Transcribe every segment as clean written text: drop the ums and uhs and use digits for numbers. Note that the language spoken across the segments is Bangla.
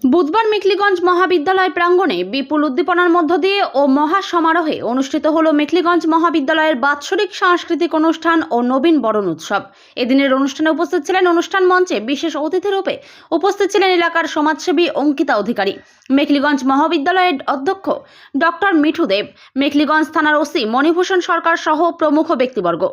বুধবার মেখলিগঞ্জ মহাবিদ্যালয় প্রাঙ্গণে বিপুল উদ্দীপনার মধ্য দিয়ে ও মহা সমারোহে অনুষ্ঠিত হলো মেখলিগঞ্জ মহাবিদ্যালয়ের বাৎসরিক সাংস্কৃতিক অনুষ্ঠান ও নবীন বরণ উৎসব। এদিনের অনুষ্ঠানে উপস্থিত ছিলেন অনুষ্ঠান মঞ্চে বিশেষ অতিথি রূপে উপস্থিত ছিলেন এলাকার সমাজসেবী অঙ্কিতা অধিকারী, মেখলিগঞ্জ মহাবিদ্যালয়ের অধ্যক্ষ ডক্টর মিঠু দেব, মেখলিগঞ্জ থানার ওসি মণিভূষণ সরকার সহ প্রমুখ ব্যক্তিবর্গ।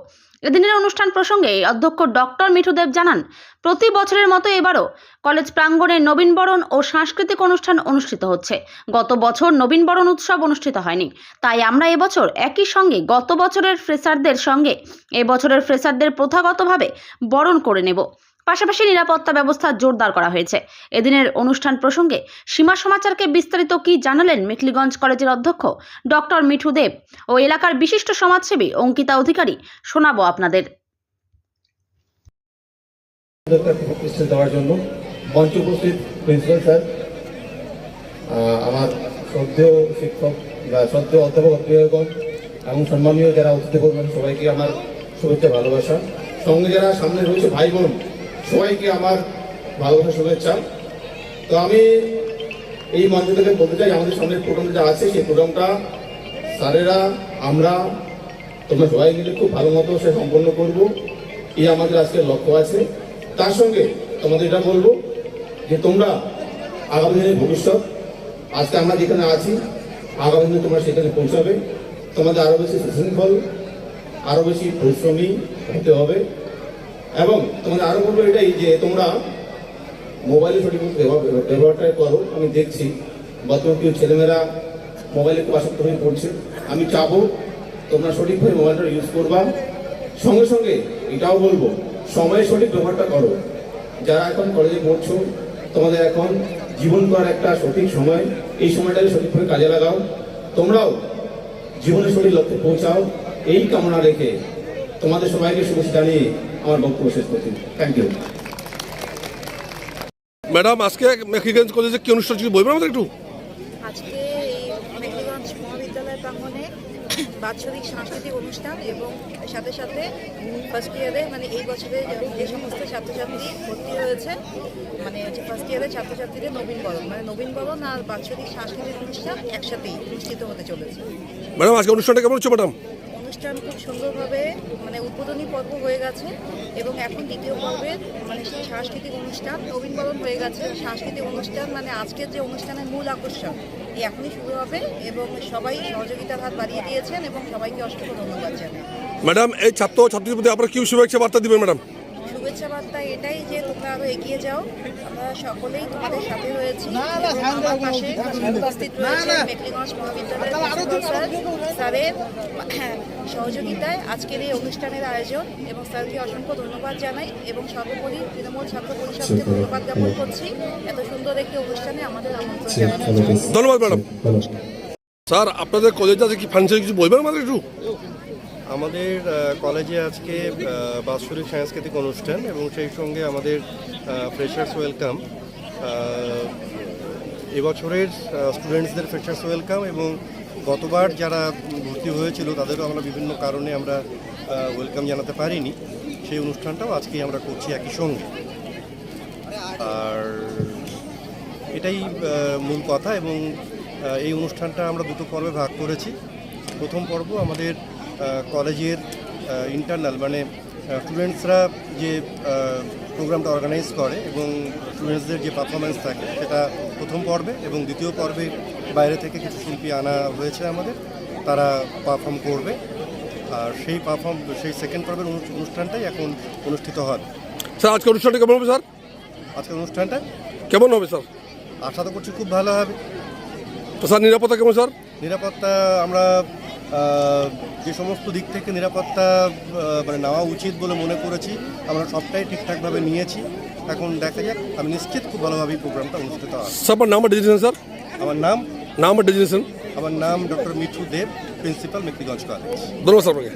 এদিনের অনুষ্ঠান প্রসঙ্গে অধ্যক্ষ ডক্টর মিঠু দেব জানান, প্রতি বছরের মতো এবারও কলেজ প্রাঙ্গণে নবীনবরণ ও সাংস্কৃতিক অনুষ্ঠান অনুষ্ঠিত হচ্ছে। গত বছর নবীনবরণ উৎসব অনুষ্ঠিত হয়নি, তাই আমরা এবছর একই সঙ্গে গত বছরের ফ্রেশারদের সঙ্গে এবছরের ফ্রেশারদের প্রথাগতভাবে বরণ করে নেব। পাশাপাশি নিরাপত্তা ব্যবস্থা জোরদার করা হয়েছে। এদিনের অনুষ্ঠান প্রসঙ্গে সীমা সমাচারকে বিস্তারিত কি জানালেন মেখলিগঞ্জ কলেজের অধ্যক্ষ ডক্টর মিঠু দেব ও এলাকার বিশিষ্ট সমাজসেবী অঙ্কিতা অধিকারী শোনাবো আপনাদের। দেওয়ার জন্য মঞ্চে উপস্থিত প্রিন্সিপাল স্যার, আমার শ্রদ্ধেয় শিক্ষক বা শ্রদ্ধেয় অধ্যাপক অধ্যাপকগণ এবং সম্মানীয় যারা অতিথি করবেন সবাইকে আমার শুভেচ্ছা ভালোবাসা। সঙ্গে যারা সামনে রয়েছে ভাই বোন সবাইকে আমার ভালোবাসা শুভেচ্ছা। তো আমি এই মঞ্চ থেকে বলতে চাই, আমাদের সামনের প্রোগ্রাম যা আছে সেই প্রোগ্রামটা স্যারেরা আমরা তোমরা সবাই মিলে খুব ভালো মতো সে সম্পন্ন করবো, এই আমাদের আজকের লক্ষ্য আছে। তার সঙ্গে তোমাদের এটা বলবো যে তোমরা আগামী দিনের ভবিষ্যৎ, আজকে আমরা যেখানে আছি আগামী দিনে তোমরা সেখানে পৌঁছাবে। তোমাদের আরও বেশি সুশৃঙ্খল, আরও বেশি পরিশ্রমী হতে হবে। এবং তোমাদের আরও বলবো এটাই যে তোমরা মোবাইলে সঠিক ব্যবহারটা করো। আমি দেখছি বর্তমান কিছু ছেলেমেয়েরা মোবাইলে খুব আসক্ত হয়ে পড়ছে। আমি চাবো তোমরা সঠিকভাবে মোবাইলটা ইউজ করবা। সঙ্গে সঙ্গে এটাও বলবো সময়ের সঠিক ব্যবহারটা করো। যারা এখন কলেজে পড়ছো তোমাদের এখন জীবন করার একটা সঠিক সময়, এই সময়টাকে সঠিকভাবে কাজে লাগাও। তোমরাও জীবনের সঠিক লক্ষ্যে পৌঁছাও, এই কামনা রেখে তোমাদের সবাইকে শুভেচ্ছা জানিয়ে আমার বক্তব্য শেষ করছি। Thank you. ম্যাডাম, আজকে মেখলিগঞ্জ কলেজে কি অনুষ্ঠান ছিল বলবেন আমাদের একটু? আজকে এই মেখলিগঞ্জ মহাবিদ্যালয় প্রাঙ্গণে বাৎসরিক সাংস্কৃতিক অনুষ্ঠান এবং সাথে সাথে ফার্স্ট ইয়ারে মানে এই বছরে যে সমস্ত ছাত্রছাত্রী ভর্তি হয়েছে মানে হচ্ছে ফার্স্ট ইয়ারের ছাত্রছাত্রীদের নবীনবরণ মানে নবীনবরণ আর বাৎসরিক সাংস্কৃতিক অনুষ্ঠান একসাথেই অনুষ্ঠিত হতে চলেছে। ম্যাডাম, আজকে অনুষ্ঠানটা কেমন হচ্ছে ম্যাডাম? অনুষ্ঠান খুব সুন্দরভাবে মানে উদ্বোধনী পর্ব হয়ে গেছে এবং এখন দ্বিতীয় পর্বের মানে সাংস্কৃতিক অনুষ্ঠান নবীনবরণ হয়ে গেছে। সাংস্কৃতিক অনুষ্ঠান মানে আজকের যে অনুষ্ঠানের মূল আকর্ষণ এই এখনই শুরু হবে এবং সবাই সহযোগিতার হাত বাড়িয়ে দিয়েছেন এবং সবাইকে অসংখ্য ধন্যবাদ জানাই। ম্যাডাম, এই ছাত্রছাত্রীদের প্রতি আপনারা কি শুভেচ্ছা বার্তা দিবেন ম্যাডাম? শুভেচ্ছা বার্তা এটাই যে তোমরা আরো এগিয়ে যাও, আমরা সকলেই তোমাদের সাথে রয়েছি। আমার পাশে উপস্থিত রয়েছে মেখলিগঞ্জ মহাবিদ্যালয়ের প্রিন্সিপাল স্যারের সহযোগিতায় আজকের এই অনুষ্ঠানের আয়োজন এবং স্যারকে অসংখ্য ধন্যবাদ জানাই এবং সর্বোপরি তৃণমূল ছাত্র পরিষদকে ধন্যবাদ জ্ঞাপন করছি এত সুন্দর একটি অনুষ্ঠানে আমাদের আমন্ত্রণ জানানোর জন্য। ধন্যবাদ ম্যাডাম। স্যার, আপনাদের কলেজে আছে কি ফাংশন কিছু বলবেন আমাদের একটু? আমাদের কলেজে আজকে বাৎসরিক সাংস্কৃতিক অনুষ্ঠান এবং সেই সঙ্গে আমাদের ফ্রেশার্স ওয়েলকাম, এবছরের স্টুডেন্টসদের ফ্রেশার্স ওয়েলকাম এবং গতবার যারা ভর্তি হয়েছিল তাদেরও আমরা বিভিন্ন কারণে আমরা ওয়েলকাম জানাতে পারিনি, সেই অনুষ্ঠানটাও আজকেই আমরা করছি একই সঙ্গে। আর এটাই মূল কথা এবং এই অনুষ্ঠানটা আমরা দুটো পর্বে ভাগ করেছি। প্রথম পর্ব আমাদের কলেজের ইন্টারনাল মানে স্টুডেন্টসরা যে প্রোগ্রামটা অর্গানাইজ করে এবং স্টুডেন্টসদের যে পারফরমেন্স থাকে সেটা প্রথম পর্বে এবং দ্বিতীয় পর্বে বাইরে থেকে কিছু শিল্পী আনা হয়েছে আমাদের, তারা পারফর্ম করবে। আর সেই সেকেন্ড পর্বের অনুষ্ঠানটাই এখন অনুষ্ঠিত হবে। স্যার, আজকে অনুষ্ঠানটা কেমন হবে স্যার? আজকের অনুষ্ঠানটা কেমন হবে স্যার? আশা তো করছি খুব ভালো হবে। তো স্যার, নিরাপত্তা কেমন স্যার? নিরাপত্তা আমরা যে সমস্ত দিক থেকে নিরাপত্তা মানে নেওয়া উচিত বলে মনে করেছি আমরা সবটাই ঠিকঠাকভাবে নিয়েছি। এখন দেখা যাক, আমি নিশ্চিত খুব ভালোভাবেই প্রোগ্রামটা অনুষ্ঠিত হবে। স্যার, আপনার নাম আর ডেজিনেশন স্যার? আমার নাম আর ডেজিনেশন? আমার নাম ডক্টর মিঠু দেব, প্রিন্সিপাল মেখলিগঞ্জ কলেজ। ধন্যবাদ স্যার আপনাকে।